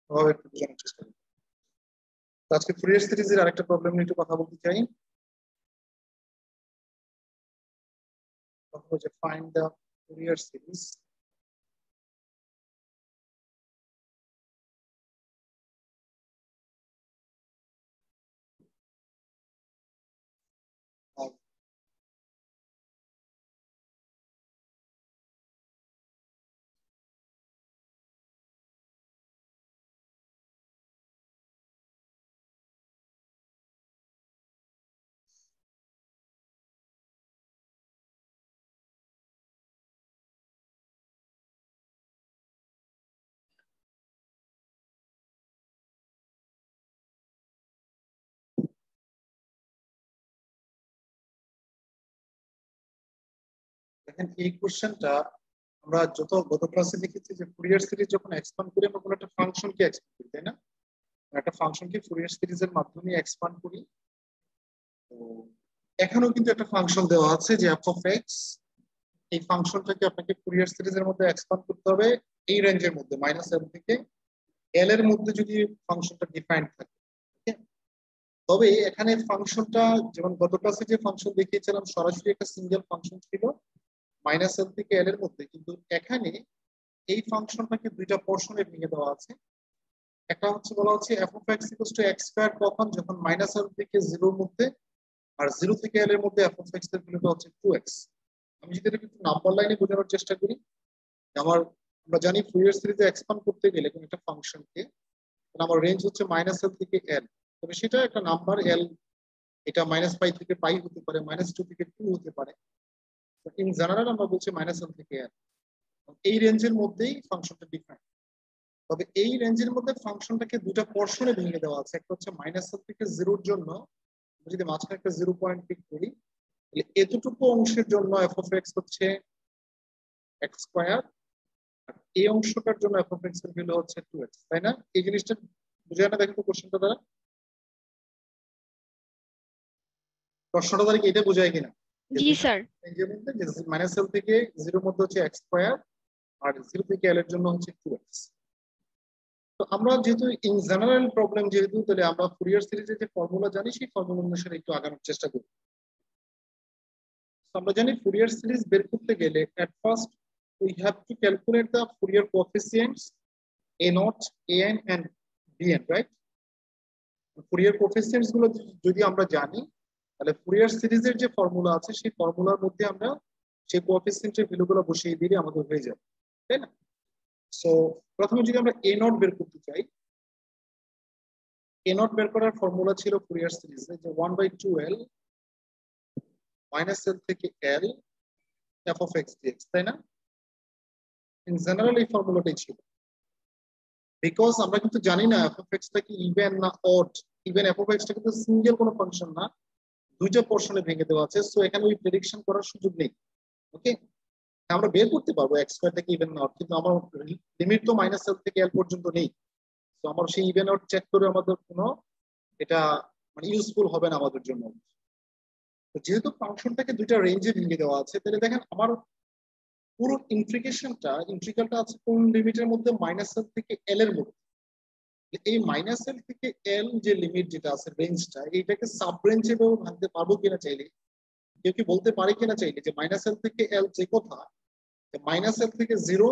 ওভাবে একটু বোঝানোর চেষ্টা করি। তো আজকে ফুরিয়ার সিরিজের আরেকটা প্রবলেম নিয়ে একটু কথা বলতে চাই। যে find the Fourier series of দেখেন এই কোশ্চেনটা আমরা গত ক্লাসে দেখেছি যে ফুরিয়ার সিরিজ যখন এক্সপান্ড করি আমরা কোনো একটা ফাংশনকে এক্সপান্ড করি, তাই না? একটা ফাংশনকে ফুরিয়ার সিরিজের মাধ্যমে এক্সপান্ড করি। তো এখানেও কিন্তু একটা ফাংশন দেওয়া আছে যে এফ অফ এক্স। এই ফাংশনটাকে আপনাকে ফুরিয়ার সিরিজের মধ্যে এক্সপান্ড করতে হবে এই রেঞ্জের মধ্যে -l থেকে l এর মধ্যে যদি ফাংশনটা ডিফাইন্ড থাকে। তবে এখানে ফাংশনটা যেমন গত ক্লাসে যে ফাংশন দেখিয়েছিলাম সরাসরি একটা সিঙ্গেল ফাংশন ছিল -l থেকে l এর মধ্যে, কিন্তু এখানে এই ফাংশনটাকে দুইটা পোর্শনে ভেঙে দেওয়া আছে। একটা হচ্ছে বলা হচ্ছে f of x equals to x square কখন, যখন -l থেকে 0 এর মধ্যে, আর 0 থেকে l এর মধ্যে f of x এর ভ্যালুটা হচ্ছে 2x। আমি যদি এটাকে একটু নাম্বার লাইনে বোঝানোর চেষ্টা করি, আমরা জানি ফুরিয়ার সিরিজে এক্সপান্ড করতে গেলে কোন একটা ফাংশনকে আমার রেঞ্জ হচ্ছে -l থেকে l, তবে সেটা একটা নাম্বার l, এটা -π থেকে π হতে পারে, -2 থেকে 2 হতে পারে। ইন জেনারেল আমরা বলছি -l থেকে l। এই রেঞ্জের মধ্যেই ফাংশনটা ডিফাইন। তবে এই রেঞ্জের মধ্যে ফাংশনটাকে দুটো পোর্শনে ভেঙে দেওয়া আছে। একটা হচ্ছে -l থেকে 0 এর জন্য যদি মাঝখানে একটা 0 পয়েন্ট পিক করি, তাহলে এতটুকু অংশের জন্য f of x হচ্ছে x স্কয়ার, আর এই অংশটার জন্য f of x এর ভ্যালু হচ্ছে 2x, তাই না? এই জিনিসটা বুঝে না? দেখেন তো কোশ্চেনটা দ্বারা প্রশ্নটা দ্বারা কি এটা বোঝায় কিনা? জি স্যার। রেঞ্জের মধ্যে -l থেকে 0 এর মধ্যে হচ্ছে x স্কয়ার, আর 0 থেকে l এর জন্য হচ্ছে 2x। তো আমরা যেহেতু ইন জেনারেল প্রবলেম যেহেতু, তাহলে আমরা ফুরিয়ার সিরিজের যে ফর্মুলা জানি সেই ফর্মুলা অনুসারে একটু আগানোর চেষ্টা করি। আমরা জানি ফুরিয়ার সিরিজ বের করতে গেলে at first we have to calculate the Fourier coefficients a0, an and bn, right? Fourier coefficients গুলো যদি আমরা জানি, তাহলে ফুরিয়ার সিরিজের যে ফর্মুলা আছে সেই ফর্মুলার মধ্যে আমরা সেই কোএফিসিয়েন্টের ভ্যালুগুলো বসিয়ে দিলে আমাদের হয়ে যাবে, তাই না? সো প্রথমে যদি আমরা a0 বের করতে চাই, a0 বের করার ফর্মুলা ছিল ফুরিয়ার সিরিজে যে 1/2l -l থেকে l f of x dx, তাই না? ইন জেনারেল এই ফর্মুলাটাই ছিল, বিকজ আমরা কিন্তু জানি না f of x টা কি ইভেন না odd. Even f of x টা কিন্তু সিঙ্গেল কোনো ফাংশন না, দুইটা পোর্শনে ভেঙে দেওয়া আছে। সো এখানে ওই প্রেডিকশন করার সুযোগ নেই। ওকে, আমরা বের করতে পারবো x স্কয়ার থেকে ইভেন না অড, কিন্তু আমার লিমিট তো -l থেকে l পর্যন্ত নেই। তো আমার সেই ইভেন অড চেক করে আমাদের কোনো এটা মানে ইউজফুল হবে না আমাদের জন্য। যেহেতু ফাংশনটাকে দুইটা রেঞ্জে ভেঙে দেওয়া আছে, তাহলে দেখেন আমার পুরো ইন্টিগ্রালটা আছে কোন লিমিটের মধ্যে? -l থেকে l এর মধ্যে। এই -l থেকে l যে লিমিট যেটা আছে রেঞ্জটা, এইটাকে সাব রেঞ্জ এভাবে ভাঙতে পারবো কিনা চাইলে, কেউ কি বলতে পারে কিনা চাইলে যে -l থেকে l যে কথা, -l থেকে 0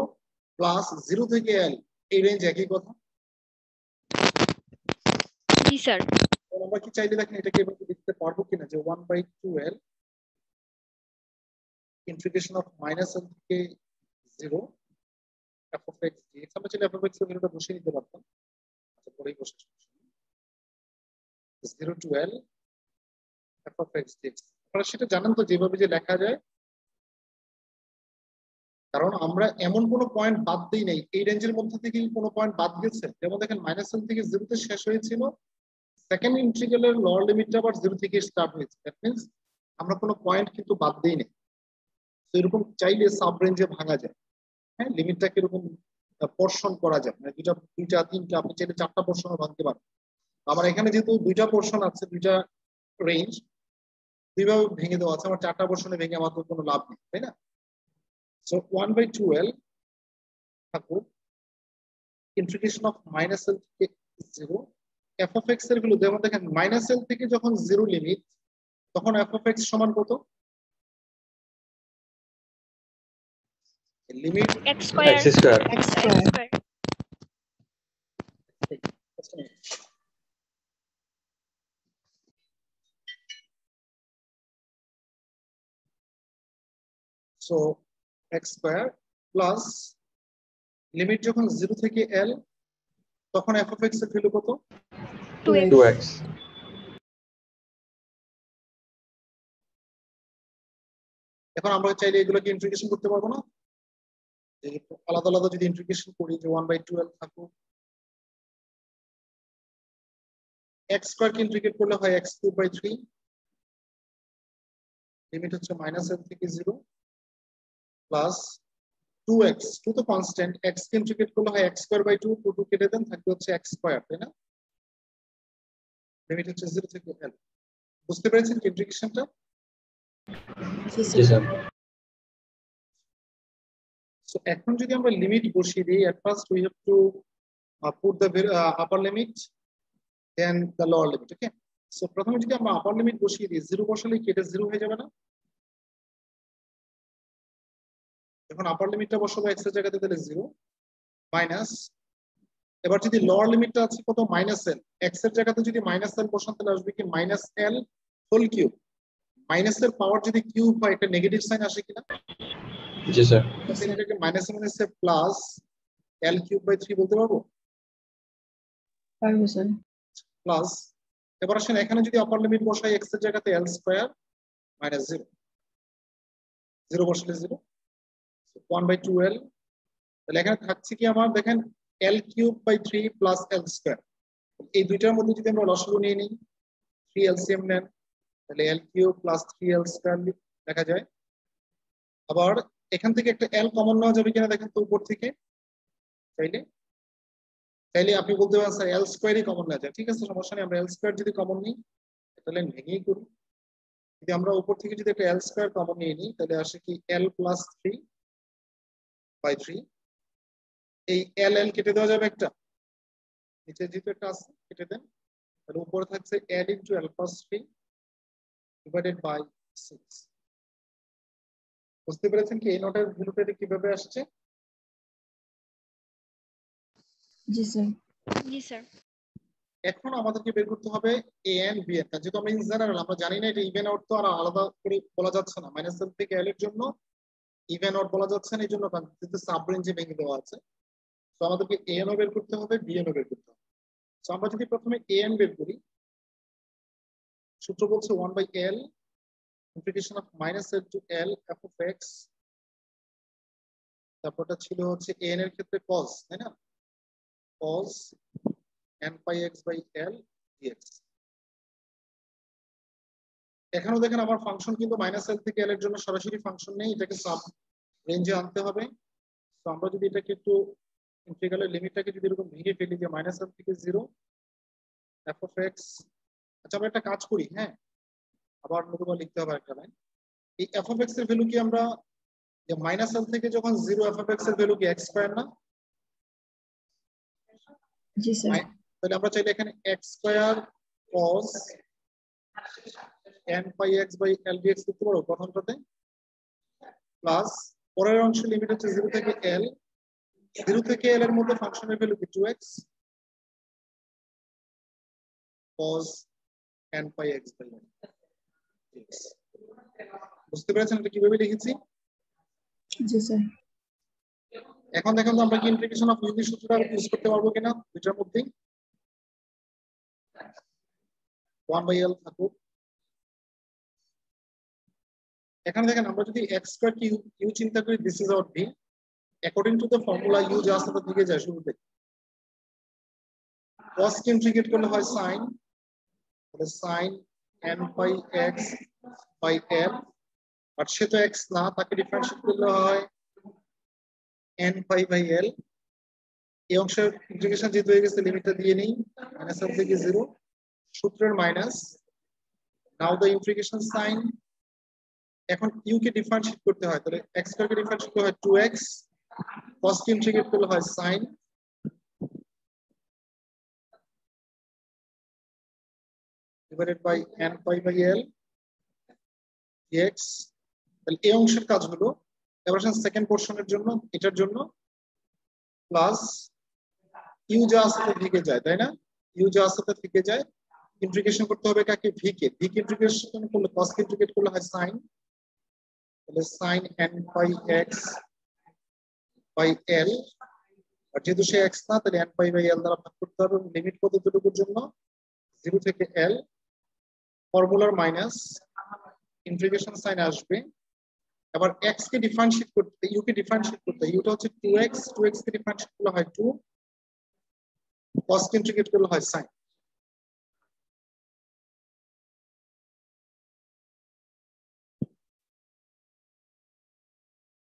প্লাস 0 থেকে l এই রেঞ্জ একই কথা? জি স্যার। আমরা কি চাইলে দেখেন এটাকে এভাবে লিখতে পারবো কিনা যে 1/2l ইন্টিগ্রেশন অফ -l থেকে 0 f of x dx। আমরা চাইলে f of x এর ভ্যালুটা বসিয়ে নিতে পারতাম। আচ্ছা, পরেই বসে 0 to l f of x dx। আপনারা সেটা জানেন তো যেভাবে যে লেখা যায়, কারণ আমরা এমন কোনো পয়েন্ট বাদ দিই নাই এই রেঞ্জের মধ্যে থেকে কোনো পয়েন্ট বাদ গেছে। যেমন দেখেন -l থেকে 0 তে শেষ হয়েছিল, সেকেন্ড ইন্টিগ্রালের লোয়ার লিমিটটা আবার 0 থেকে স্টার্ট হয়েছে। দ্যাট মিন্স আমরা কোনো পয়েন্ট কিন্তু বাদ দিই নাই। তো এরকম চাইলে সাব রেঞ্জে ভাঙা যায়। হ্যাঁ, লিমিটটাকে এরকম পোর্শন করা যায়, মানে দুইটা তিনটা, আপনি চাইলে 4টা পোর্শনও ভাঙতে পারেন। আমার এখানে যেহেতু দুইটা পোর্শন আছে, দুইটা রেঞ্জ দুইভাবে ভেঙে দেওয়া আছে, আমার 4টা পোর্শনে ভেঙে আমার তো কোনো লাভ নেই, তাই না? সো 1/2l থাকুক, ইন্টিগ্রেশন অফ মাইনাস এল থেকে 0 এফ অফ এক্স এর ভ্যালু যেমন দেখেন মাইনাস এল থেকে যখন 0 লিমিট তখন এফ অফ এক্স সমান কত limit x square x square x square so x square plus limit যখন 0 থেকে l তখন এফ অফ এক্স এর ভ্যালু কত 2x 2x এখন আমরা চাইলে এগুলোকে ইন্টিগ্রেশন করতে পারবো না আলাদা আলাদা যদি ইন্টিগ্রেশন করি যে 1/12 থাকুক x স্কয়ার কে ইন্টিগ্রেট করলে হয় x³ 3 লিমিট হচ্ছে -l থেকে 0 প্লাস 2x 2 তো কনস্ট্যান্ট x কে ইন্টিগ্রেট করলে হয় x²/2 2 কেটে দেন থাকবে হচ্ছে x স্কয়ার তাই না লিমিট হচ্ছে 0 থেকে l বুঝতে পেরেছেন কি ইন্টিগ্রেশনটা জি স্যার সো এখন যদি আমরা লিমিট বসিয়ে দিই at first we have to put the upper limit then the lower limit okay so প্রথমে যদি আমরা আপার লিমিট বসিয়ে দিই 0 বসালে কি এটা 0 হয়ে যাবে না যখন আপার লিমিটটা বসাবো x এর জায়গাতে তাহলে 0 মাইনাস এবার যদি লোয়ার লিমিটটা আছে কত -l x এর জায়গাতে যদি -l বসান তাহলে আসবে কি -l হোল কিউব মাইনাসের পাওয়ার যদি কিউব হয় একটা নেগেটিভ সাইন আসে কিনা জি স্যার তাহলে এটাকে মাইনাসে প্লাস l³ 3 বলতে পারবো পারবো স্যার প্লাস এবার আসেন এখানে যদি আপার লিমিট বসাই x এর জায়গাতে l স্কয়ার -0 0 বসালে 0 1/2l তাহলে এখানে থাকছে কি আমার দেখেন l³ 3 প্লাস l স্কয়ার এই দুইটার মধ্যে যদি আমরা লসাগু নিয়ে নিই 3 এলসিএম নেন তাহলে l³ প্লাস 3l স্কয়ার লেখা যায় আবার এখান থেকে একটা l কমন নেওয়া যাবে কিনা দেখেন তো উপর থেকে তাইলে আপনি বলতে পারেন স্যার l স্কয়ারই কমন নেওয়া যায় ঠিক আছে সমস্যা নেই আমরা l স্কয়ার যদি কমন নিই তাহলে ভেঙেই করি যদি আমরা উপর থেকে যদি একটা l স্কয়ার কমন নিয়ে নিই তাহলে আসে কি l প্লাস 3/3 এই l কেটে দেওয়া যাবে একটা নিচে যেহেতু একটা আছে কেটে দেন তাহলে উপরে থাকছে l into l plus 3 divided by 6 বুঝতে পেরেছেন কি এই নোটের ভ্যালুটা কিভাবে আসছে জি স্যার জি স্যার এখন আমাদেরকে বের করতে হবে a এন্ড b এর যেহেতু আমরা ইন জেনারেল আমরা জানি না এটা ইভেন আউট তো আর আলাদা করে বলা যাচ্ছে না -l থেকে l এর জন্য ইভেন আউট বলা যাচ্ছে না এইজন্য যেহেতু সাব রেঞ্জে ভেঙে দেওয়া আছে তো আমাদেরকে a এন ও বের করতে হবে b এন ও বের করতে হবে তো আমরা যদি প্রথমে a এন বের করি সূত্র বলছে 1/l integration of -l to l f of x তারপরটা ছিল হচ্ছে a n এর ক্ষেত্রে cos তাই না cos n pi x by l dx এখানেও দেখেন আমার ফাংশন কিন্তু -l থেকে l এর জন্য সরাসরি ফাংশন নেই এটাকে সাব রেঞ্জে আনতে হবে তো আমরা যদি এটাকে একটু ইন্টিগ্রালের লিমিটটাকে যদি এরকম ভেঙে ফেলি যে -l থেকে 0 f of x আচ্ছা আমরা একটা কাজ করি হ্যাঁ আবার নতুন লিখতে হবে একটা লাইন এই f of x এর ভ্যালু কি আমরা যে -l থেকে যখন 0 f of x এর ভ্যালু কি x স্কয়ার না জি স্যার তাহলে আমরা চাইলে এখানে x square cos n pi x by l dx লিখতে পারবো প্রথমটাতে প্লাস পরের অংশ লিমিট হচ্ছে 0 থেকে l 0 থেকে l এর মধ্যে ফাংশনের ভ্যালু কি 2x cos n pi x by l dx বুঝতে পেরেছেন এটা কিভাবে লিখেছি জি স্যার এখন দেখেন তো আমরা কি ইন্টিগ্রেশন অফ ইউনিট সূত্রটা ইউজ করতে পারবো কিনা দুটার মধ্যে 1/l থাকুক এখানে দেখেন আমরা যদি x স্কয়ার কি ইউ চিন্তা করি this is our v according to the formula u যা আছে তার দিকে যায় শুরুতে cos কে ইন্টিগ্রেট করলে হয় sin তাহলে sin n pi x by l but সে তো x না তাকে ডিফারেন্সিয়েট করলে হয় n pi by l এই অংশের ইন্টিগ্রেশন যেহেতু হয়ে গেছে লিমিটটা দিয়ে নেই -l থেকে 0 সূত্রের minus now the integration sign এখন ইউ কে ডিফারেন্সিয়েট করতে হয় তাহলে x স্কয়ার কে ডিফারেন্সিয়েট করলে হয় 2x cos কে ইন্টিগ্রেট করলে হয় sin divided by n pi by l dx। তাহলে এই অংশের কাজ হলো। এবার আসেন সেকেন্ড পোর্শনের জন্য, এটার জন্য প্লাস ইউ যা আছে থেকে যায়, তাই না? ইউ যা আছে থেকে যায়, ইন্টিগ্রেশন করতে হবে কাকে? ভি কে। ভি কে ইন্টিগ্রেশন করলে কস কে ইন্টিগ্রেট করলে হয় সাইন, তাহলে sine n pi x by l। আর যেহেতু সে x না, তাহলে n পাই বাই l দ্বারা ভাগ করতে হবে। লিমিট কতটুকুর জন্য? 0 থেকে l। ফর্মুলার মাইনাস ইন্টিগ্রেশন সাইন আসবে। এবার x কে ডিফারেন্সিয়েট করতে, ইউ কে ডিফারেন্সিয়েট করতে, ইউটা হচ্ছে 2x, 2x কে ডিফারেন্সিয়েট করলে হয় 2, cos কে ইন্টিগ্রেট করলে হয় sin।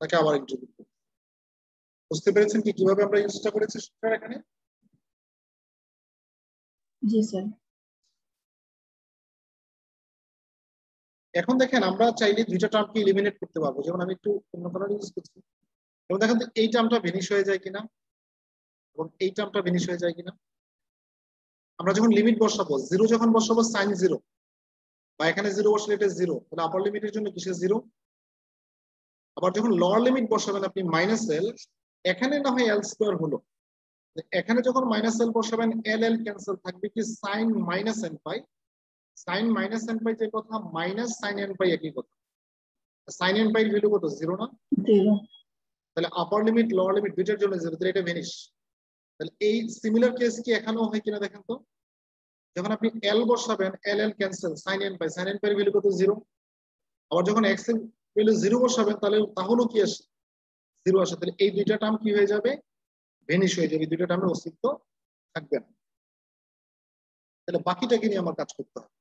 তাকে আবার ইন্টিগ্রেট করতে। বুঝতে পেরেছেন কি কিভাবে আমরা ইউজটা করেছি সেটা এখানে? জি স্যার। এখন দেখেন আমরা চাইলে দুইটা টার্মকে এলিমিনেট করতে পারবো। যেমন আমি একটু অন্য কালার ইউজ করছি। এবং দেখেন তো এই টার্মটা ভেনিশ হয়ে যায় কিনা এবং এই টার্মটা ভেনিশ হয়ে যায় কিনা। আমরা যখন লিমিট বসাবো, 0 যখন বসাবো sin 0, বা এখানে 0 বসলে এটা 0, তাহলে আপার লিমিটের জন্য কিসের 0? আবার যখন লোয়ার লিমিট বসাবেন আপনি মাইনাস l, এখানে না হয় l স্কয়ার হলো, এখানে যখন মাইনাস l বসাবেন l l ক্যান্সেল থাকবে কি sin মাইনাস n পাই। sin মাইনাস n পাই যে কথা, মাইনাস sin n পাই একই কথা। sin n পাই এর ভ্যালু কত? 0 না? 0। তাহলে আপার লিমিট লোয়ার লিমিট দুইটার জন্য 0, তাহলে এটা ভ্যানিশ। তাহলে এই সিমিলার কেস কি এখানেও হয় কিনা দেখেন তো। যখন আপনি l বসাবেন l l cancel, sin n পাই, sin n পাই এর ভ্যালু কত? 0। আবার যখন x এর ভ্যালু 0 বসাবেন তাহলে কি আসে? 0 আসে। তাহলে এই দুইটা টার্ম কি হয়ে যাবে? ভ্যানিশ হয়ে যাবে, দুইটা টার্মের অস্তিত্ব থাকবে না। তাহলে বাকিটাকে নিয়ে আমার কাজ করতে হবে।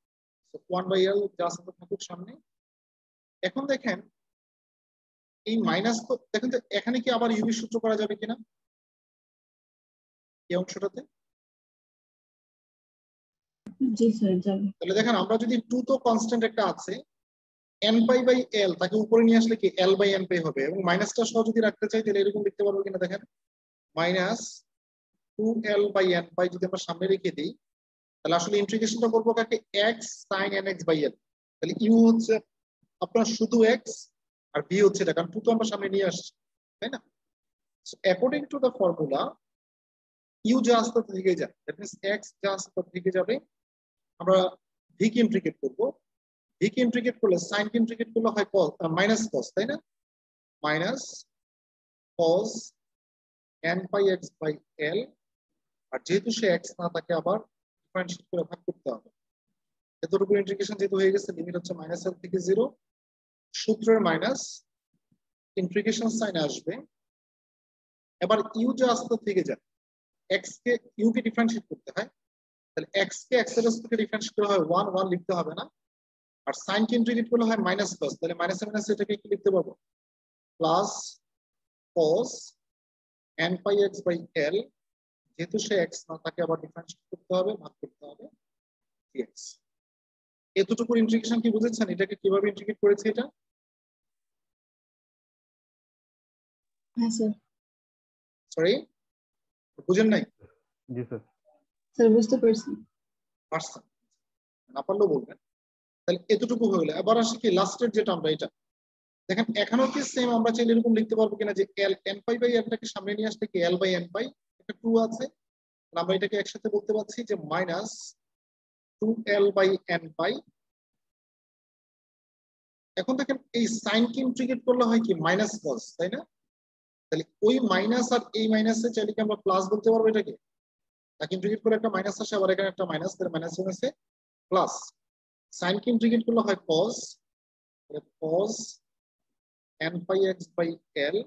1/l যা আছে থাকুক সামনে। এখন দেখেন এই মাইনাস, তো দেখেন তো এখানে কি আবার ইউভি সূত্র করা যাবে কিনা এই অংশটাতে? জি স্যার যাবে। তাহলে দেখেন আমরা যদি 2 তো কনস্ট্যান্ট একটা আছে, n পাই বাই l তাকে উপরে নিয়ে আসলে কি l বাই n পাই হবে। এবং মাইনাসটা সহ যদি রাখতে চাই তাহলে এরকম লিখতে পারবো কিনা দেখেন, মাইনাস 2l বাই n পাই যদি আমরা সামনে রেখে দিই, তাহলে আসলে ইন্টিগ্রেশনটা করবো কাকে? x sin nx by l। তাহলে ইউ হচ্ছে আপনার শুধু x, আর b হচ্ছে এটা, কারণ 2 তো আমরা সামনে নিয়ে আসছি, তাই না? According to the formula, u যা আসতে থেকে যায়, দ্যাট মিন্স x যা আসতে থেকে যাবে, আমরা v কে ইন্টিগ্রেট করবো। v কে ইন্টিগ্রেট করলে sin কে ইন্টিগ্রেট করলে হয় cos মাইনাস cos, তাই না? Minus cos n pi x by l। আর যেহেতু সে x না, তাকে আবার ডিফারেন্সিয়েট করে ভাগ করতে হবে। এতটুকু ইন্টিগ্রেশন যেহেতু হয়ে গেছে, লিমিট হচ্ছে মাইনাস l থেকে 0, সূত্রের মাইনাস ইন্টিগ্রেশন সাইন আসবে। এবার ইউ যা আসতে থেকে যায়, x কে ইউ কে ডিফারেন্সিয়েট করতে হয়, তাহলে x কে x এর থেকে ডিফারেন্সিয়েট করা হয় 1, 1 লিখতে হবে না। আর সাইন কে ইন্টিগ্রেট করলে হয় মাইনাস cos, তাহলে মাইনাস মাইনাস এটাকে কি লিখতে পারবো? Plus cos n pi x by l। যেহেতু সে x না, তাকে আবার ডিফারেন্সিয়েট করতে হবে, ভাগ করতে হবে dx। এতটুকু ইন্টিগ্রেশন কি বুঝেছেন? এটাকে কিভাবে ইন্টিগ্রেট করেছে এটা? হ্যাঁ স্যার। সরি, বুঝেন নাই? জি স্যার। স্যার বুঝতে পারছি। পারছেন, না পারলেও বলবেন। তাহলে এতটুকু হয়ে গেলে এবার আসি কি লাস্টের যেটা আমরা এটা দেখেন, এখানেও কি সেম আমরা চাইলে এরকম লিখতে পারবো কিনা যে l n পাই বাই lটাকে সামনে নিয়ে আসলে কি l বাই n পাই, একটা 2 আছে, আমরা এটাকে একসাথে বলতে পারছি যে মাইনাস 2l বাই n পাই। এখন দেখেন এই সাইন কে ইন্টিগ্রেট করলে হয় কি মাইনাস cos, তাই না? তাহলে ওই মাইনাস আর এই মাইনাসে চাইলে কি আমরা প্লাস বলতে পারবো এটাকে? তাকে ইন্টিগ্রেট করে একটা মাইনাস আসে, আবার এখানে একটা মাইনাস, তাহলে মাইনাস মাইনাসে প্লাস। সাইন কে ইন্টিগ্রেট করলে হয় cos, cos n pi x by l।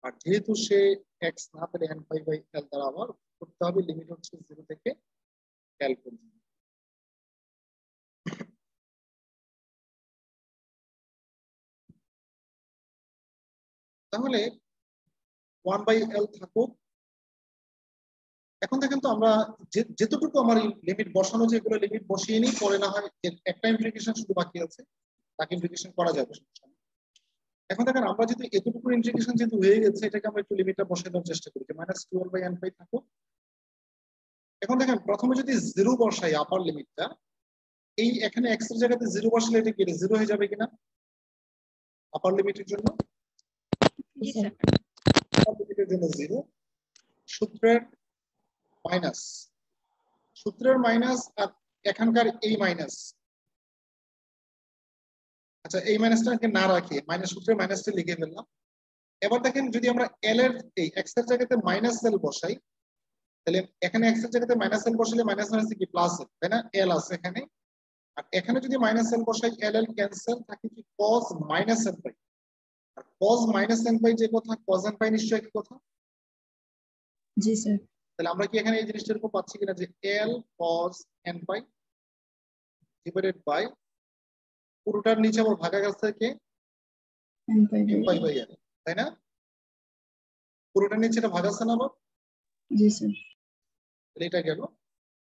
আর যেহেতু সে x না, তাহলে n পাই বাই l দ্বারা আবার করতে হবে, লিমিট হচ্ছে 0 থেকে l পর্যন্ত। তাহলে 1/l থাকুক। এখন দেখেন তো আমরা যেতটুকু আমার লিমিট বসানো, যেগুলো লিমিট বসিয়ে নিই, পরে না হয় একটা ইন্টিগ্রেশন শুধু বাকি আছে, তাকে ইন্টিগ্রেশন করা যাবে। এখন দেখেন আমরা যদি এতটুকু ইন্টিগ্রেশন যেহেতু হয়ে গেছে, এটাকে আমরা একটু লিমিটটা বসানোর চেষ্টা করি, যে মাইনাস 12/n পাই থাকুক। এখন দেখেন প্রথমে যদি 0 বসাই আপার লিমিটটা, এই এখানে x এর জায়গাতে 0 বসালে এটা কি 0 হয়ে যাবে কিনা আপার লিমিটের জন্য? জি স্যার স্যার। আপার লিমিটের জন্য 0, সূত্রের মাইনাস, সূত্রের মাইনাস আর এখানকার এই মাইনাস, আচ্ছা এই মাইনাসটাকে না রাখি মাইনাস সূত্রের মাইনাসটা লিখে ফেললাম। এবার দেখেন যদি আমরা এল এর এই এক্স এর জায়গাতে মাইনাস এল বসাই, তাহলে এখানে এক্স এর জায়গাতে মাইনাস এল বসালে মাইনাস মাইনাস কি প্লাস এল, তাই না? এল আছে এখানে, আর এখানে যদি মাইনাস এল বসাই এল এল ক্যান্সেল, থাকে কি cos মাইনাস এন পাই। আর cos মাইনাস এন পাই যে কথা, cos এন পাই নিশ্চয়ই কি কথা? জি স্যার তাহলে আমরা কি এখানে এই জিনিসটা এরকম পাচ্ছি কিনা যে L cos N pi divided by পুরোটার নিচে আবার ভাগা গেছে থেকে N pi M pi by by L, তাই না? পুরোটার নিচে এটা ভাগাচ্ছে না আবার, জি স্যার তাহলে এটা গেল।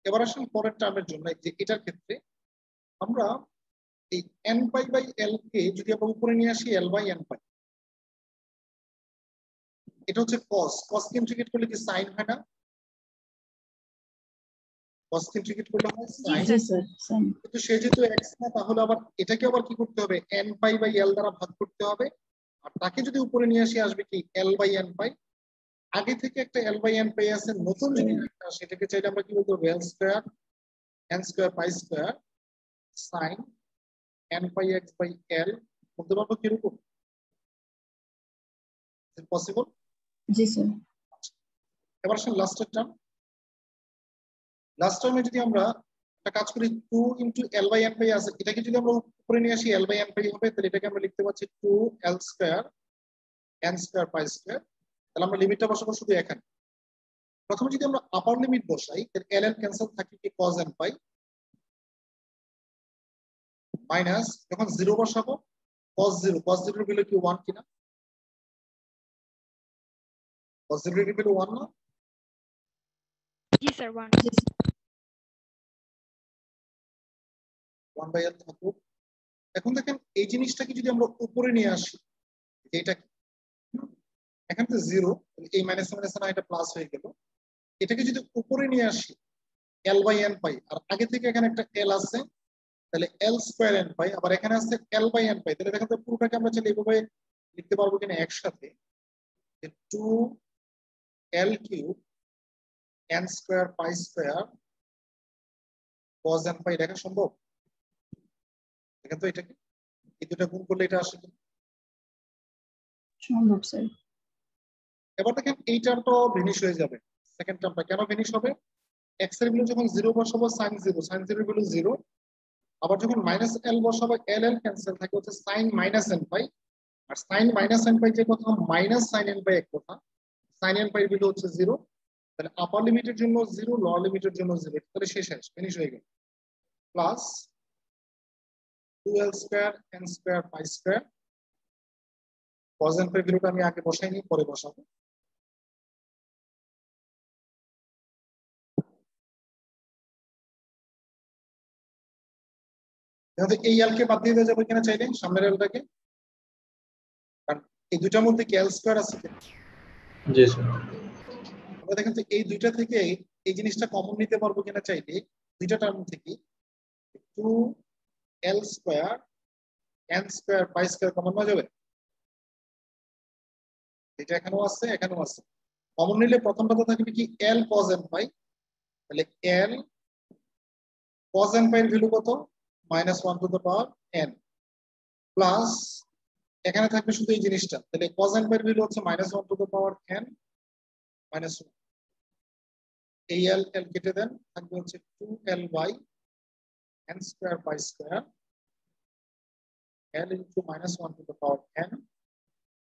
এবার আসুন পরের টার্মের জন্য, যে এটার ক্ষেত্রে আমরা এই এন পাই বাই এল কে যদি আমরা উপরে নিয়ে আসি এল বাই এন পাই, এটা হচ্ছে cos, cos কে ইন্টিগ্রেট করলে কি sin হয় না? cos কে ইন্টিগ্রেট করলে হয় sin, জি স্যার সাইন কিন্তু সে যেহেতু x না, তাহলে আবার এটাকে আবার কি করতে হবে n পাই বাই l দ্বারা ভাগ করতে হবে। আর তাকে যদি উপরে নিয়ে আসি আসবে কি l বাই n পাই। আগে থেকে একটা l বাই n পাই আছে, নতুন যদি একটা সেটাকে চাইলে আমরা কি বলতে হবে l square n square pi square sin n pi x by l বলতে পারবো কি রকম? পসিবল? জি স্যার এবার আসুন লাস্টের টার্ম, লাস্ট টার্মে যদি আমরা একটা কাজ করি 2 ইনটু l বাই n পাই আছে, এটাকে যদি আমরা উপরে নিয়ে আসি l বাই n পাই হবে, তাহলে এটাকে আমরা লিখতে পাচ্ছি 2 l square n square pi square. তাহলে আমরা লিমিটটা বসাবো শুধু এখানে। প্রথমে যদি আমরা আপার লিমিট বসাই, তাহলে l l ক্যান্সেল থাকে কি cos n পাই মাইনাস যখন 0 বসাবো cos 0, cos 0 এর ভ্যালু কি 1 কিনা? cos 0 এর ভ্যালু 1 না? জি স্যার 1। জি স্যার 1 বাই l থাকুক। এখন দেখেন এই জিনিসটাকে যদি আমরা উপরে নিয়ে আসি, এটা কি এখানে তো 0, এই মাইনাস মাইনাস না এটা প্লাস হয়ে গেল। এটাকে যদি উপরে নিয়ে আসি l বাই n পাই, আর আগে থেকে এখানে একটা l আছে, তাহলে l স্কয়ার n পাই, আবার এখানে আছে l বাই n পাই। তাহলে দেখেন তো পুরোটাকে আমরা চাইলে এইভাবে লিখতে পারবো কিনা একসাথে, 2 l cube n square pi square cos n পাই, দেখা সম্ভব? দেখেন তো এটাকে এই দুটো গুণ করলে এটা আসে কিনা। সম্ভব স্যার এবার দেখেন এই টার্মটাও ভেনিশ হয়ে যাবে। সেকেন্ড টার্মটা কেন ভেনিশ হবে? x এর ভ্যালু যখন 0 বসাবো sin 0, sin 0 এর ভ্যালু 0, আবার যখন মাইনাস l বসাবো l l ক্যান্সেল থাকে হচ্ছে sin মাইনাস n পাই। আর sin মাইনাস n পাই যে কথা, মাইনাস sin n পাই এক কথা, sin n পাই ভ্যালু হচ্ছে 0। তাহলে আপার লিমিটের জন্য 0, লোয়ার লিমিটের জন্য 0, তাহলে শেষ ফিনিশ হয়ে গেল। Plus 2l square n square pi square, cos n পাই ভ্যালুটা আমি আগে বসাইনি, পরে বসাবো। তাহলে এই l কে বাদ দিয়ে দেওয়া যাবে কিনা চাইলে সামনের lটাকে, কারণ এই দুটার মধ্যে কি l স্কয়ার আছে কিনা? জি স্যার। আমরা দেখেন তো এই দুইটা থেকে এই জিনিসটা কমন নিতে পারবো কিনা চাইলে, দুইটা টার্ম থেকে 2l square n square pi square common হয়ে যাবে। এটা এখানেও আছে এখানেও আছে, কমন নিলে প্রথমটা থাকবে কি l cos n পাই। তাহলে l cos n পাই এর ভ্যালু কত? -1 to the power n, plus এখানে থাকবে শুধু এই জিনিসটা, তাহলে cos n পাই এর ভ্যালু হচ্ছে -1 টু দ্য পাওয়ার n -1। এই l l কেটে দেন, থাকবে হচ্ছে 2l by n square pi square l into -1 to the power n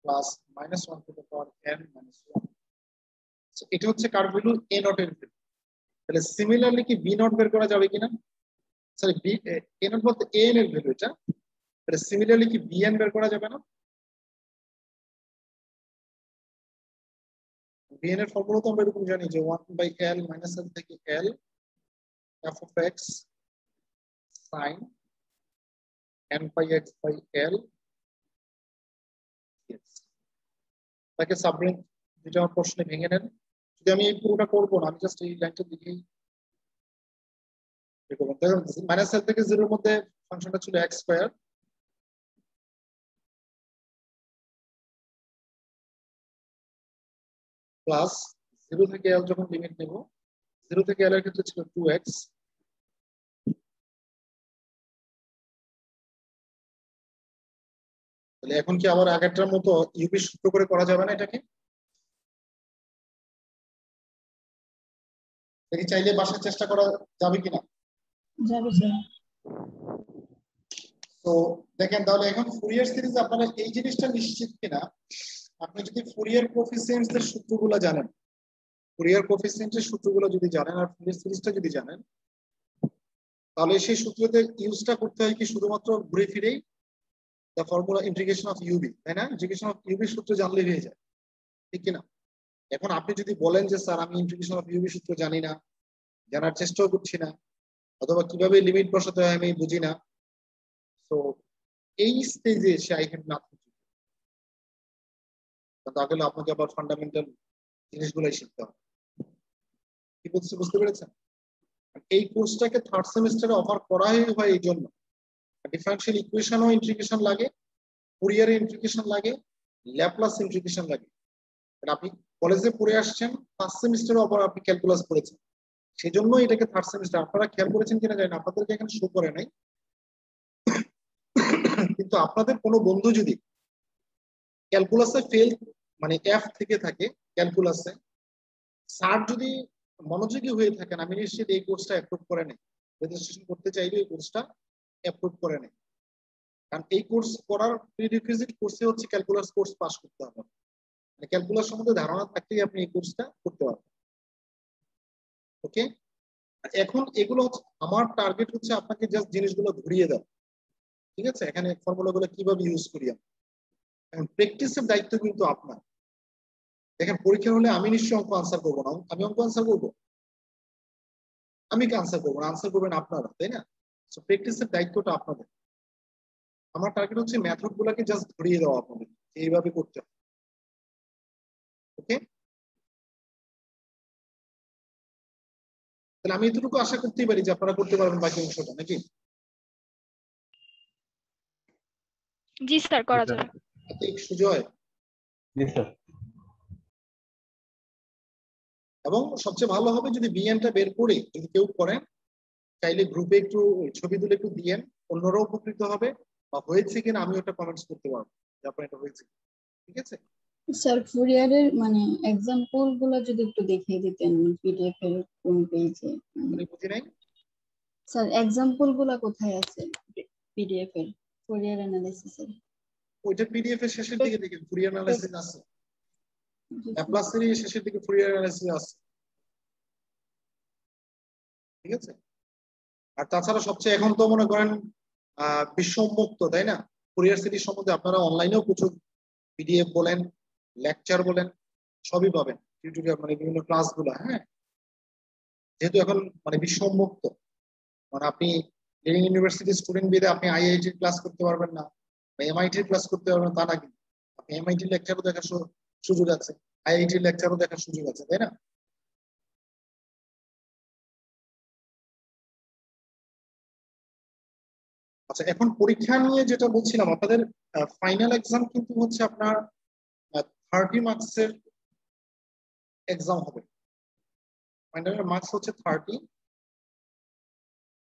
plus -1 to the power n -1। এটা হচ্ছে কার ভ্যালু? a নট এর ভ্যালু। তাহলে সিমিলারলি কি b নট বের করা যাবে কিনা? সরি b a নট বলতে a n এর ভ্যালু এটা, তাহলে সিমিলারলি কি b n বের করা যাবে না? b n এর ফর্মুলা তো আমরা এরকম জানি যে 1 বাই l মাইনাস l থেকে l f of x sin n pi x by l, তাকে সাবরিং যেটা আমার প্রশ্নে ভেঙে নেন। যদি আমি এই পুরোটা করবো না, আমি জাস্ট এই লাইনটা লিখেই মাইনাস এল থেকে 0 এর মধ্যে ফাংশনটা ছিল x স্কয়ার প্লাস 0 থেকে l যখন লিমিট নেব 0 থেকে l এর ক্ষেত্রে ছিল 2x তাহলে এখন কি আবার আগেরটার মতো ইউপি সূত্র করে করা যাবে না এটাকে? দেখি চাইলে বাসায় চেষ্টা করা যাবে কিনা। যাবে স্যার। তো দেখেন তাহলে এখন ফুরিয়ার সিরিজ আপনারা এই জিনিসটা নিশ্চিত কিনা, আপনি যদি ফুরিয়ার কোএফিসিয়েন্টস এর সূত্রগুলো জানেন, ফুরিয়ার কোএফিসিয়েন্টের সূত্রগুলো যদি জানেন আর ফুরিয়ার সিরিজটা যদি জানেন, তাহলে সেই সূত্রতে ইউজটা করতে হয় কি শুধুমাত্র ঘুরে ফিরেই the formula integration of UV, তাই না? ইন্টিগ্রেশন অফ ইউবি সূত্র জানলে হয়ে যায়, ঠিক কিনা? এখন আপনি যদি বলেন যে স্যার আমি ইন্টিগ্রেশন অফ ইউবি সূত্র জানি না, জানার চেষ্টাও করছি না, অথবা কিভাবে লিমিট বসাতে হয় আমি বুঝি না, তো এই স্টেজে এসে আই হ্যাভ নাথিং, তাহলে আপনাকে আবার ফান্ডামেন্টাল জিনিসগুলোই শিখতে হবে। কি বলছি বুঝতে পেরেছেন? এই কোর্সটাকে থার্ড সেমিস্টারে অফার করাই হয় এই জন্য, ডিফারেনশিয়াল ইকুয়েশনও ইন্টিগ্রেশন লাগে, ফুরিয়ার ইন্টিগ্রেশন লাগে, ল্যাপ্লাস ইন্টিগ্রেশন লাগে। আপনি কলেজে পড়ে আসছেন, ফার্স্ট সেমিস্টারে অফার আপনি ক্যালকুলাস পড়েছেন, সেই জন্য এটাকে থার্ড সেমিস্টার। আপনারা খেয়াল করেছেন কিনা জানেন, আপনাদেরকে এখানে শো করে নাই, কিন্তু আপনাদের কোনো বন্ধু যদি ক্যালকুলাসে ফেল মানে এফ থেকে থাকে ক্যালকুলাসে, স্যার যদি মনোযোগী হয়ে থাকেন, আমি নিশ্চিত এই কোর্সটা অ্যাপ্রুভ করে নেই, রেজিস্ট্রেশন করতে চাইলে এই কোর্সটা অ্যাপ্রুভ করে নেই। কারণ এই কোর্স করার প্রিরিকুইজিট কোর্সে হচ্ছে ক্যালকুলাস কোর্স পাস করতে হবে, মানে ক্যালকুলাস সম্বন্ধে ধারণা থাকলেই আপনি এই কোর্সটা করতে পারবেন। ওকে, এখন এগুলো হচ্ছে আমার টার্গেট, হচ্ছে আপনাকে জাস্ট জিনিসগুলো ধরিয়ে দেওয়া, ঠিক আছে? এখানে ফর্মুলাগুলো কিভাবে ইউজ করি এখন প্র্যাকটিসের দায়িত্ব কিন্তু আপনার। দেখেন পরীক্ষা হলে আমি নিশ্চয়ই অঙ্ক আনসার করবো না, আমি অঙ্ক আনসার করবো? আমি কি আনসার করবো না, আনসার করবেন আপনারা, তাই না? সো প্র্যাকটিসের দায়িত্বটা আপনাদের। আমার টার্গেট হচ্ছে মেথড গুলাকে জাস্ট ধরিয়ে দেওয়া আপনাদের, এইভাবে করতে হবে। ওকে, তাহলে আমি এতটুকু আশা করতেই পারি যে আপনারা করতে পারবেন বাকি অংশটা, নাকি? জি স্যার, করা যাবে। সুজয়, জি স্যার। এবং সবচেয়ে ভালো হবে যদি বিএনটা বের করে যদি কেউ করেন, চাইলে গ্রুপে একটু ছবি তুলে একটু দিয়েন, অন্যরাও উপকৃত হবে, বা হয়েছে কিনা আমি ওটা কমেন্টস করতে পারবো যে আপনার এটা হয়েছে, ঠিক আছে? স্যার ফুরিয়ারের মানে এক্সাম্পল গুলো যদি একটু দেখিয়ে দিতেন পিডিএফ এর কোন পেজে? মানে বুঝি নাই স্যার এক্সাম্পল গুলো কোথায় আছে পিডিএফ এর ফুরিয়ার অ্যানালিসিস এর? ওইটা পিডিএফ এর শেষের দিকে দেখেন ফুরিয়ার অ্যানালিসিস আছে, ল্যাপ্লাস সিরিজ শেষের দিকে ফুরিয়ার অ্যানালিসিস আছে, ঠিক আছে? আর তাছাড়া সবচেয়ে এখন তো মনে করেন বিশ্ব উন্মুক্ত, তাই না? ফুরিয়ার সিরিজ সম্বন্ধে আপনারা অনলাইনেও প্রচুর পিডিএফ বলেন, লেকচার বলেন, সবই পাবেন, টিউটোরিয়াল মানে বিভিন্ন ক্লাসগুলো। হ্যাঁ, যেহেতু এখন মানে বিশ্ব উন্মুক্ত, মানে আপনি লিডিং ইউনিভার্সিটি স্টুডেন্ট বেদে আপনি আইআইটির ক্লাস করতে পারবেন না বা এমআইটির ক্লাস করতে পারবেন তা না, কিন্তু আপনি এমআইটির লেকচারও দেখার সুযোগ আছে, আইআইটির লেকচারও দেখার সুযোগ আছে, তাই না? আচ্ছা, এখন পরীক্ষা নিয়ে যেটা বলছিলাম, আপনাদের ফাইনাল এক্সাম কিন্তু হচ্ছে আপনার 30 মার্কসের এক্সাম হবে। ফাইনালের মার্কস হচ্ছে 30।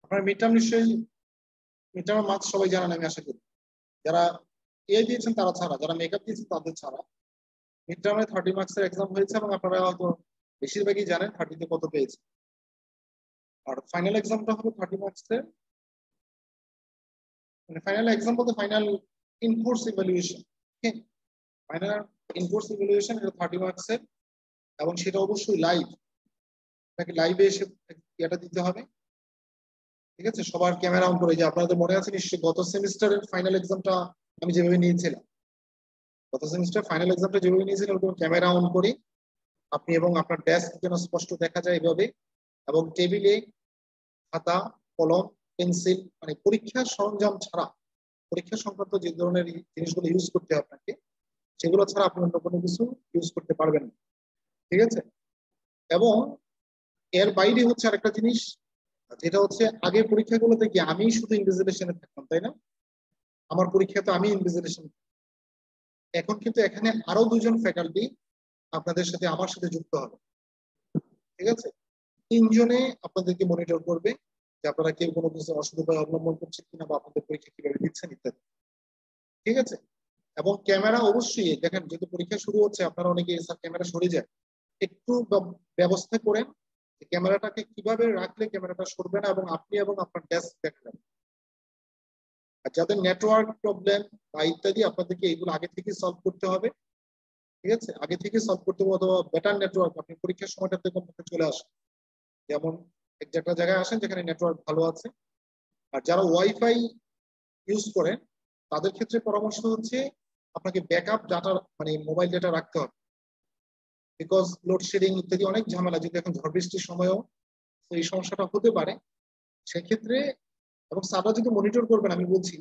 আপনার মিড টার্ম নিশ্চয়ই, মিড টার্মের মার্কস সবাই জানেন আমি আশা করি, যারা এ দিয়েছেন তারা ছাড়া, যারা মেকআপ দিয়েছেন তাদের ছাড়া মিড টার্মে 30 মার্কসের এক্সাম হয়েছে, এবং আপনারা হয়তো বেশিরভাগই জানেন 30তে কত পেয়েছে। আর ফাইনাল এক্সামটা হবে 30 মার্কসের, মানে ফাইনাল এক্সাম বলতে final in-course evaluation. Final in-course evaluation এটা 30 মার্কসের, এবং সেটা অবশ্যই লাইভ, আপনাকে লাইভে এসে এটা দিতে হবে, ঠিক আছে? সবার ক্যামেরা অন করে। যে আপনাদের মনে আছে নিশ্চয়ই গত সেমিস্টারের ফাইনাল এক্সামটা আমি যেভাবে নিয়েছিলাম, গত সেমিস্টার ফাইনাল এক্সামটা যেভাবে নিয়েছিলাম ওরকম ক্যামেরা অন করে আপনি, এবং আপনার ডেস্ক যেন স্পষ্ট দেখা যায় এভাবে, এবং টেবিলে খাতা, কলম, পেন্সিল, মানে পরীক্ষার সরঞ্জাম ছাড়া, পরীক্ষা সংক্রান্ত যে ধরনের জিনিসগুলো ইউজ করতে হয় আপনাকে, সেগুলো ছাড়া আপনি অন্য কোনো কিছু ইউজ করতে পারবেন না, ঠিক আছে? এবং এর বাইরে হচ্ছে আরেকটা জিনিস, যেটা হচ্ছে আগে পরীক্ষাগুলোতে কি আমি শুধু ইনভিজিলেশনে থাকতাম, তাই না? আমার পরীক্ষাতে আমি ইনভিজিলেশন। এখন কিন্তু এখানে আরো দুজন ফ্যাকাল্টি আপনাদের সাথে আমার সাথে যুক্ত হবে, ঠিক আছে? তিনজনে আপনাদেরকে মনিটর করবে যে আপনারা কেউ কোনো কিছু অসুবিধা অবলম্বন করছেন কিনা বা আপনাদের পরীক্ষা কিভাবে দিচ্ছেন ইত্যাদি, ঠিক আছে? এবং ক্যামেরা অবশ্যই দেখেন, যেহেতু পরীক্ষা শুরু হচ্ছে আপনারা অনেকে ক্যামেরা সরে যায়, একটু ব্যবস্থা করেন ক্যামেরাটাকে কিভাবে রাখলে ক্যামেরাটা সরবে না এবং আপনি এবং আপনার ডেস্ক দেখবেন। আর যাদের নেটওয়ার্ক প্রবলেম বা ইত্যাদি আপনাদেরকে এইগুলো আগে থেকে সলভ করতে হবে, ঠিক আছে? আগে থেকে সলভ করতে হবে, অথবা বেটার নেটওয়ার্ক আপনি পরীক্ষার সময়টাতে কমপক্ষে চলে আসেন, যেমন একটা জায়গায় আসেন যেখানে নেটওয়ার্ক ভালো আছে। আর যারা ওয়াইফাই ইউজ করেন তাদের ক্ষেত্রে পরামর্শ হচ্ছে আপনাকে ব্যাকআপ ডাটা মানে মোবাইল ডেটা রাখতে হবে, বিকজ লোডশেডিং ইত্যাদি অনেক ঝামেলা, যদি এখন ঝড় বৃষ্টির সময়ও এই সমস্যাটা হতে পারে সেক্ষেত্রে। এবং স্যাররা যদি মনিটর করবেন, আমি বলছি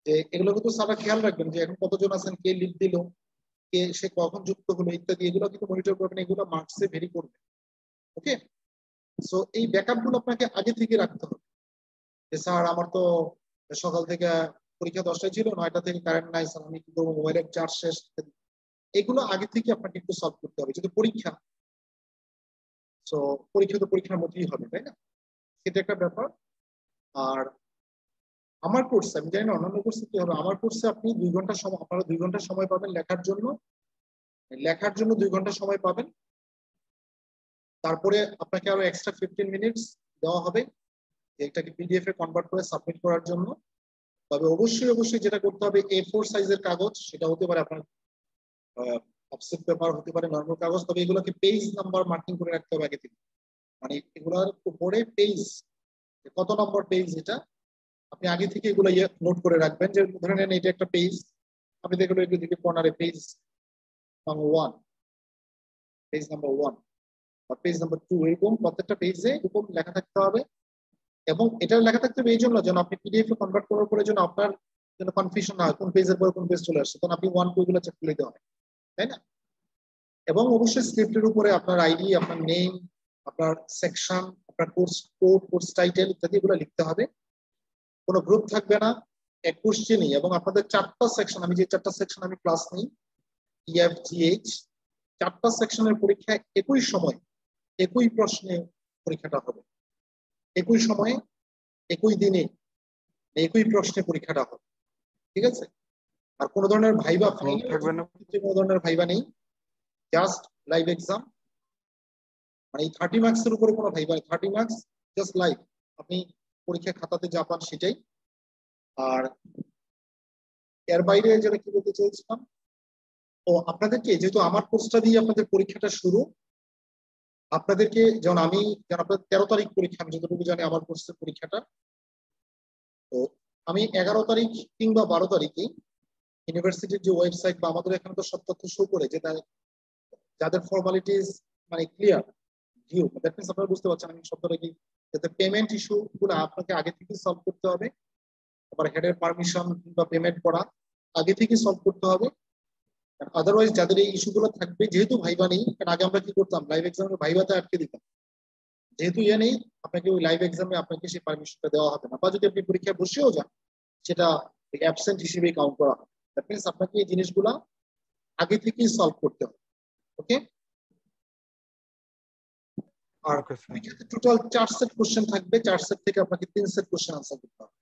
যে এগুলো কিন্তু স্যাররা খেয়াল রাখবেন যে এখন কতজন আছেন, কে লিড দিল, কে সে কখন যুক্ত হলো ইত্যাদি, এগুলো কিন্তু মনিটর করবেন, এগুলো মার্কসে ভেরি করবে। ওকে, সো এই ব্যাকআপ গুলো আপনাকে আগে থেকে রাখতে হবে যে স্যার আমার তো সকাল থেকে পরীক্ষা 10টায় ছিল, 9টা থেকে কারেন্ট নাই স্যার, আমি কি করবো, মোবাইলের চার্জ শেষ ইত্যাদি। এগুলো আগে থেকে আপনাকে একটু সলভ করতে হবে, যদি পরীক্ষা, তো পরীক্ষা তো পরীক্ষার মধ্যেই হবে, তাই না? সেটা একটা ব্যাপার। আর আমার কোর্সে আমি জানি না অন্যান্য কোর্সে কি হবে, আমার কোর্সে আপনি 2 ঘন্টা সময়, আপনারা 2 ঘন্টা সময় পাবেন লেখার জন্য, 2 ঘন্টা সময় পাবেন। তারপরে আপনাকে আরো এক্সট্রা 15 মিনিটস দেওয়া হবে এটাকে পিডিএফ এ কনভার্ট করে সাবমিট করার জন্য। তবে অবশ্যই অবশ্যই যেটা করতে হবে, A4 সাইজের কাগজ, সেটা হতে পারে আপনার অফসেট পেপার, হতে পারে নরমাল কাগজ, তবে এগুলোকে পেজ নাম্বার মার্কিং করে রাখতে হবে আগে থেকে, মানে এগুলোর উপরে পেজ কত নম্বর পেজ এটা আপনি আগে থেকে এগুলো নোট করে রাখবেন। যে ধরে নেন এটা একটা পেজ, আপনি দেখলো এদিকে কর্নারে পেজ নাম্বার 1, পেজ নাম্বার 1 বা পেজ নাম্বার 2, এরকম প্রত্যেকটা পেজে এরকম লেখা থাকতে হবে। এবং এটা লেখা থাকতে হবে এই জন্য যেন আপনি পিডিএফ এ কনভার্ট করার পরে যেন আপনার যেন কনফিউশন না হয় কোন পেজের পরে কোন পেজ চলে আসছে, তখন আপনি 1 2 গুলো চেক করে দিতে হয়, তাই না? এবং অবশ্যই স্ক্রিপ্টের উপরে আপনার আইডি, আপনার নেম, আপনার সেকশন, আপনার কোর্স কোড, কোর্স টাইটেল ইত্যাদি এগুলো লিখতে হবে। কোনো গ্রুপ থাকবে না, এক কোশ্চেনই। এবং আপনাদের 4টা সেকশন, আমি যে 4টা সেকশন আমি ক্লাস নিই EFGH, 4টা সেকশনের পরীক্ষা একই সময় একই প্রশ্নে পরীক্ষাটা হবে, একই সময়ে একই দিনে একই প্রশ্নে পরীক্ষাটা হবে, ঠিক আছে? আর কোনো ধরনের ভাইবা থাকবে না, কোনো ধরনের ভাইবা নেই, জাস্ট লাইভ এক্সাম। মানে এই 30 মার্কসের উপরে কোনো ভাইবা, 30 মার্কস জাস্ট লাইভ, আপনি পরীক্ষা খাতাতে যা পান সেটাই। আর এর বাইরে যেটা কি বলতে চেয়েছিলাম, ও আপনাদেরকে যেহেতু আমার কোর্সটা দিয়ে আপনাদের পরীক্ষাটা শুরু, আপনাদেরকে যেমন যেমন আপনাদের 13 তারিখ পরীক্ষা, আমি যতটুকু জানি আমার কোর্সের পরীক্ষাটা, তো আমি 11 তারিখ কিংবা 12 তারিখে ইউনিভার্সিটির যে ওয়েবসাইট বা আমাদের এখানে তো সব তথ্য শো করে যে যাদের ফর্মালিটিস মানে ক্লিয়ার ভিউ, দ্যাট মিন্স আপনারা বুঝতে পারছেন আমি শব্দটা কি, যাতে পেমেন্ট ইস্যু গুলো আপনাকে আগে থেকে সলভ করতে হবে, আবার হেডের পারমিশন বা পেমেন্ট করা আগে থেকে সলভ করতে হবে। আদারওয়াইজ যাদের এই ইস্যুগুলো থাকবে, যেহেতু ভাইবা নেই, কারণ আগে আমরা কি করতাম লাইভ এক্সামে ভাইবাতে আটকে দিতাম, যেহেতু ইয়ে নেই আপনাকে ওই লাইভ এক্সামে আপনাকে সেই পারমিশনটা দেওয়া হবে না, বা যদি আপনি পরীক্ষায় বসেও যান সেটা অ্যাবসেন্ট হিসেবে কাউন্ট করা হবে। দ্যাট মিন্স আপনাকে এই জিনিসগুলা আগে থেকেই সলভ করতে হবে। ওকে, আর পরীক্ষাতে টোটাল 4 সেট কোশ্চেন থাকবে, 4 সেট থেকে আপনাকে 3 সেট কোশ্চেন আনসার করতে হবে।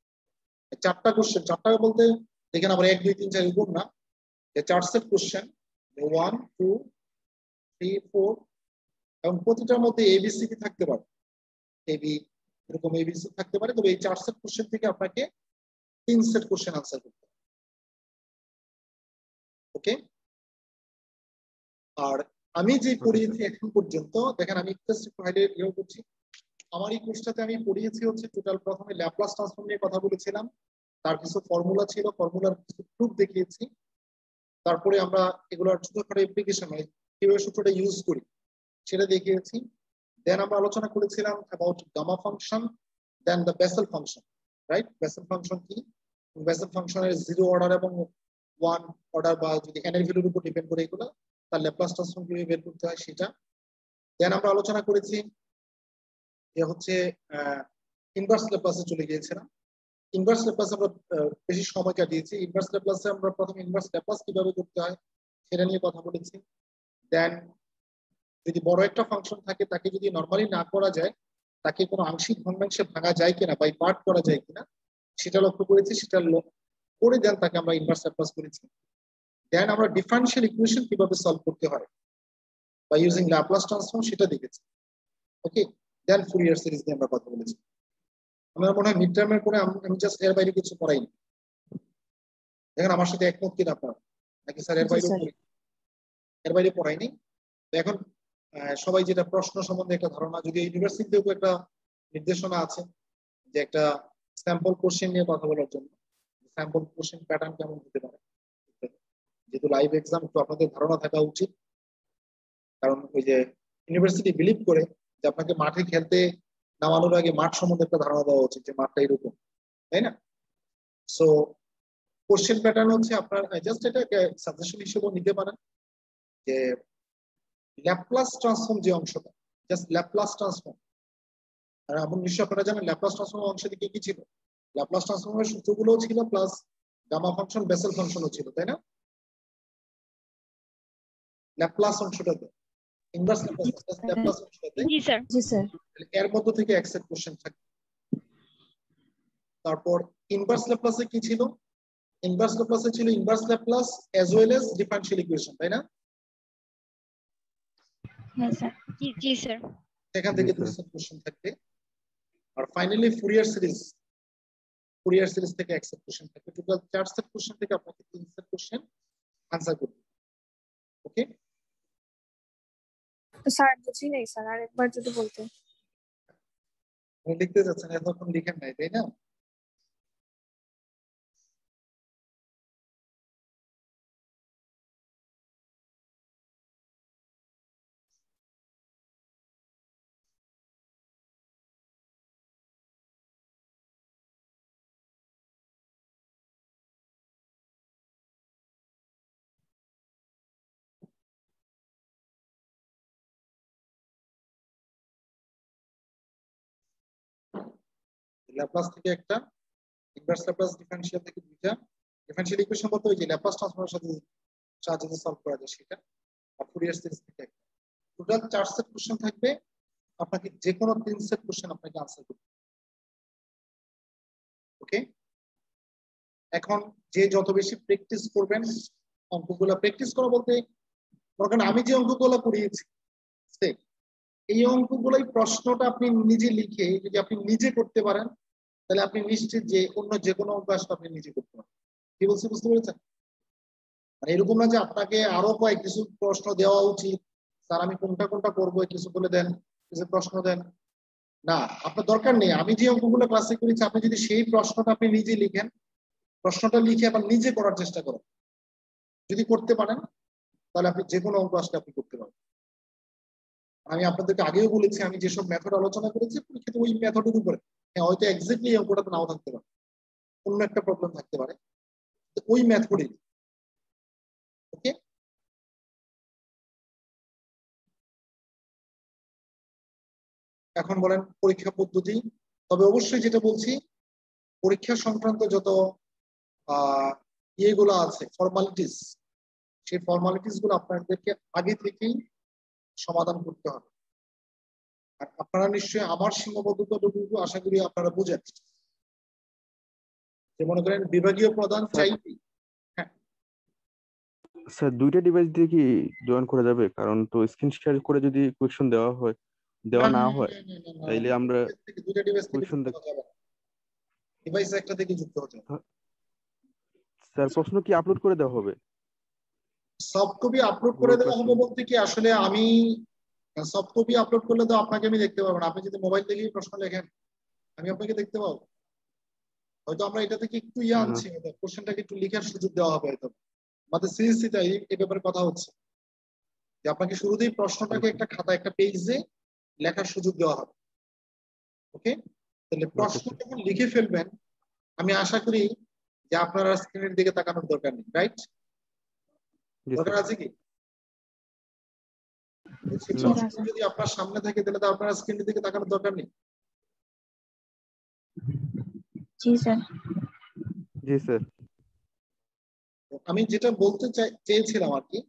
4টা কোশ্চেন, 4টা বলতে দেখেন আবার 1 2 3 4 এরকম না, 4 সেট কোশ্চেন 1 2 3 4, এবং প্রতিটার মধ্যে এবিসিডি থাকতে পারে, এবি এরকম এবিসি থাকতে পারে। তবে এই 4 সেট কোশ্চেন থেকে আপনাকে 3 সেট কোশ্চেন আনসার করতে হবে। ওকে, আর আমি যে পড়িয়েছি এখন পর্যন্ত, দেখেন আমি একটু হাইলাইট করছি, আমার এই কোর্সটাতে আমি পড়িয়েছি হচ্ছে টোটাল প্রথমে ল্যাপ্লাস ট্রান্সফর্ম নিয়ে কথা বলেছিলাম, তার কিছু ফর্মুলা ছিল, ফর্মুলার কিছু প্রুফ দেখিয়েছি, তারপরে আমরা এগুলোর ছোটখাটো অ্যাপ্লিকেশন মানে কিভাবে সূত্রটা ইউজ করি সেটা দেখিয়েছি। দেন আমরা আলোচনা করেছিলাম about gamma function, then the Bessel function, right? Bessel function কি, বেসেল ফাংশনের 0 অর্ডার এবং 1 অর্ডার বা যদি n এর ভ্যালুর উপর ডিপেন্ড করে এগুলো, তার ল্যাপ্লাস ট্রান্সফর্ম কিভাবে বের করতে হয় সেটা। দেন আমরা আলোচনা করেছি যে হচ্ছে ইনভার্স ল্যাপ্লাসে চলে গিয়েছিলাম। ইনভার্স ল্যাপ্লাসে আমরা বেশি সময় কাটিয়েছি। ইনভার্স ল্যাপ্লাসে আমরা প্রথম ইনভার্স ল্যাপ্লাস কিভাবে করতে হয় সেটা নিয়ে কথা বলেছি। দেন যদি বড় একটা ফাংশন থাকে তাকে যদি নর্মালি না করা যায়, তাকে কোনো আংশিক ভগ্নাংশে ভাঙা যায় কিনা, বাই পার্ট করা যায় কিনা সেটা লক্ষ্য করেছি। সেটা করে দেন তাকে আমরা ইনভার্স ল্যাপ্লাস করেছি। দেন আমরা ডিফারেনশিয়াল ইকুয়েশন কিভাবে সলভ করতে হয় বা ইউজিং ল্যাপ্লাস ট্রান্সফর্ম সেটা দেখেছি। ওকে, দেন ফুরিয়ার সিরিজ নিয়ে আমরা কথা বলেছি। আমার মনে হয় মিড টার্মের পরে আমি জাস্ট এর বাইরে কিছু পড়াইনি। দেখেন আমার সাথে একমত কিনা আপনার, নাকি স্যার এর বাইরে এর বাইরে পড়াইনি। এখন সবাই যেটা প্রশ্ন সম্বন্ধে একটা ধারণা, যদি ইউনিভার্সিটিতেও একটা নির্দেশনা আছে যে একটা স্যাম্পল কোশ্চেন নিয়ে কথা বলার জন্য, স্যাম্পল কোশ্চেন প্যাটার্ন কেমন হতে পারে, যেহেতু লাইভ এক্সাম একটু আপনাদের ধারণা থাকা উচিত। কারণ ওই যে ইউনিভার্সিটি বিলিভ করে যে আপনাকে মাঠে খেলতে নামানোর আগে মাঠ সম্বন্ধে একটা ধারণা দেওয়া উচিত যে মাঠটা এরকম, তাই না? সো কোশ্চেন প্যাটার্ন হচ্ছে আপনার জাস্ট এটা সাজেশন হিসেবেও নিতে পারেন যে ল্যাপ্লাস ট্রান্সফর্ম যে অংশটা, জাস্ট ল্যাপ্লাস ট্রান্সফর্ম। আর আপনি নিশ্চয়ই আপনারা জানেন ল্যাপ্লাস ট্রান্সফর্ম অংশ দিকে কি ছিল, ল্যাপ্লাস ট্রান্সফর্মের সূত্রগুলোও ছিল, প্লাস গামা ফাংশন বেসেল ফাংশনও ছিল, তাই না? ল্যাপ্লাস অংশটাতে ইনভার্স ল্যাপ্লাস অংশটাতে জি স্যার। জি স্যার। এর মধ্য থেকে এক্সেট কোশ্চেন থাকে। তারপর ইনভার্স ল্যাপ্লাসে কি ছিল, ইনভার্স ল্যাপ্লাসে ছিল inverse Laplace as well as differential equation, তাই না? হ্যাঁ স্যার। জি স্যার। সেখান থেকে দুটো সেট কোশ্চেন থাকবে। আর ফাইনালি ফুরিয়ার সিরিজ থেকে এক সেট কোশ্চেন থাকবে। টোটাল 4 সেট কোশ্চেন থেকে আপনাকে 3 সেট কোশ্চেন आंसर করতে। ওকে স্যার বুঝি নাই স্যার, আরেকবার যদি বলতেন। লিখতে যাচ্ছেন, এতক্ষণ লিখেন নাই, তাই না? ল্যাপ্লাস থেকে একটা, ইনভার্স ল্যাপ্লাস ডিফারেনশিয়াল থেকে দুইটা। ডিফারেনশিয়াল ইকুয়েশন বলতে ওই যে ল্যাপ্লাস ট্রান্সফর্মের সাথে সাহায্যে সলভ করা যায় সেটা। আর ফুরিয়ার সিরিজ থেকে একটা। টোটাল 4 সেট কোশ্চেন থাকবে, আপনাকে যে কোনো 3 সেট কোশ্চেন আপনাকে आंसर করতে। ওকে, এখন যে যত বেশি প্র্যাকটিস করবেন, অঙ্কগুলো প্র্যাকটিস করা বলতে ধরেন আমি যে অঙ্কগুলো পড়িয়েছি এই অঙ্কগুলোই প্রশ্নটা আপনি নিজে লিখে যদি আপনি নিজে করতে পারেন তাহলে আপনি নিশ্চিত যে অন্য যে কোনো অঙ্ক আসলে আপনি নিজে করতে পারেন। কি বলছি বুঝতে পেরেছেন? মানে এরকম না যে আপনাকে আরো কয়েক কিছু প্রশ্ন দেওয়া উচিত, স্যার আমি কোনটা কোনটা করবো কিছু বলে দেন, কিছু প্রশ্ন দেন, না আপনার দরকার নেই। আমি যে অঙ্কগুলো ক্লাসে করেছি আপনি যদি সেই প্রশ্নটা আপনি নিজে লিখেন, প্রশ্নটা লিখে আবার নিজে করার চেষ্টা করেন, যদি করতে পারেন তাহলে আপনি যে কোনো অঙ্ক আসলে আপনি করতে পারবেন। আমি আপনাদেরকে আগেও বলেছি আমি যেসব মেথড আলোচনা করেছি পরীক্ষিত ওই মেথডের উপরে, হ্যাঁ হয়তো এক্স্যাক্টলি অঙ্কটা তো নাও থাকতে পারে, অন্য একটা প্রবলেম থাকতে পারে, ওই মেথডে। ওকে, এখন বলেন পরীক্ষা পদ্ধতি। তবে অবশ্যই যেটা বলছি পরীক্ষা সংক্রান্ত যত ইয়েগুলো আছে ফর্মালিটিস, সেই ফর্মালিটিস গুলো আপনাদেরকে আগে থেকেই সমাধান করতে হবে। আর আপনারা নিশ্চয়ই আমার সীমাবদ্ধতাটুকু আশা করি আপনারা বুঝেন, যে মনে করেন বিভাগীয় প্রধান চাইবে। হ্যাঁ স্যার, দুইটা ডিভাইস দিয়ে কি জয়েন করা যাবে? কারণ তো স্ক্রিন শেয়ার করে যদি কোয়েশ্চেন দেওয়া না হয় তাইলে আমরা দুইটা ডিভাইস থেকে কোয়েশ্চেন যুক্ত হতে হবে, ডিভাইস একটা থেকে যুক্ত হতে হবে। স্যার প্রশ্ন কি আপলোড করে দেওয়া হবে? সফট কপি আপলোড করে দেওয়া হবে বলতে কি আসলে আমি সফট কপি আপলোড করলে তো আপনাকে আমি দেখতে পাবো না। আপনি যদি মোবাইল থেকেই প্রশ্ন লেখেন আমি আপনাকে দেখতে পাবো। হয়তো আমরা এটা থেকে একটু আনছি, কোশ্চেনটাকে একটু লেখার সুযোগ দেওয়া হবে হয়তো। আমাদের সিরিজটা এই ব্যাপারে কথা হচ্ছে যে আপনাকে শুরুতেই প্রশ্নটাকে একটা খাতা একটা পেজে লেখার সুযোগ দেওয়া হবে। ওকে, তাহলে প্রশ্ন যখন লিখে ফেলবেন আমি আশা করি যে আপনারা স্ক্রিনের দিকে তাকানোর দরকার নেই, রাইট? দরকার আছে কি? যদি আপনার সামনে থাকে তাহলে তো আপনার স্ক্রিনের দিকে তাকানোর দরকার নেই। জি স্যার। জি স্যার। আমি যেটা বলতে চেয়েছিলাম আর কি,